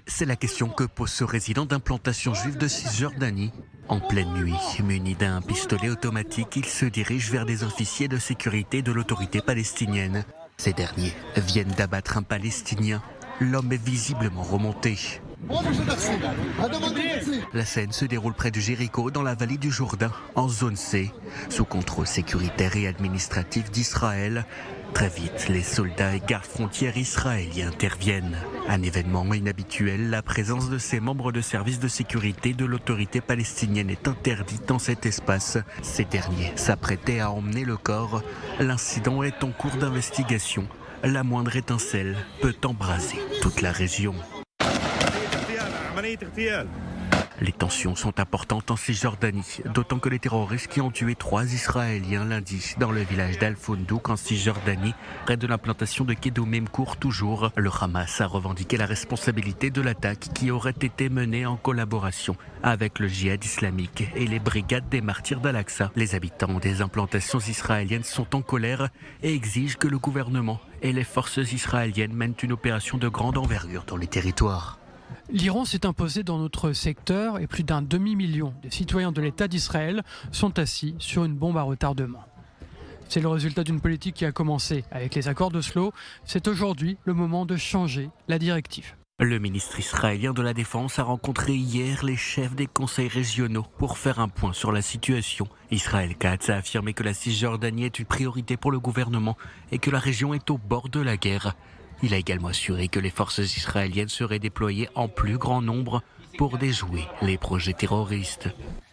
C'est la question que pose ce résident d'implantation juive de Cisjordanie. En pleine nuit, muni d'un pistolet automatique, il se dirige vers des officiers de sécurité de l'autorité palestinienne. Ces derniers viennent d'abattre un Palestinien. L'homme est visiblement remonté. La scène se déroule près de Jéricho, dans la vallée du Jourdain, en zone C, sous contrôle sécuritaire et administratif d'Israël. Très vite, les soldats et gardes-frontières israéliens interviennent. Un événement inhabituel, la présence de ces membres de services de sécurité de l'autorité palestinienne est interdite dans cet espace. Ces derniers s'apprêtaient à emmener le corps. L'incident est en cours d'investigation. La moindre étincelle peut embraser toute la région. Les tensions sont importantes en Cisjordanie, d'autant que les terroristes qui ont tué 3 Israéliens lundi dans le village d'Al-Foundouk en Cisjordanie, près de l'implantation de Kedoumim, court toujours. Le Hamas a revendiqué la responsabilité de l'attaque qui aurait été menée en collaboration avec le djihad islamique et les brigades des martyrs d'Al-Aqsa. Les habitants des implantations israéliennes sont en colère et exigent que le gouvernement et les forces israéliennes mènent une opération de grande envergure dans les territoires. L'Iran s'est imposé dans notre secteur et plus d'un demi-million de citoyens de l'État d'Israël sont assis sur une bombe à retardement. C'est le résultat d'une politique qui a commencé avec les accords d'Oslo. C'est aujourd'hui le moment de changer la directive. Le ministre israélien de la Défense a rencontré hier les chefs des conseils régionaux pour faire un point sur la situation. Israël Katz a affirmé que la Cisjordanie est une priorité pour le gouvernement et que la région est au bord de la guerre. Il a également assuré que les forces israéliennes seraient déployées en plus grand nombre pour déjouer les projets terroristes.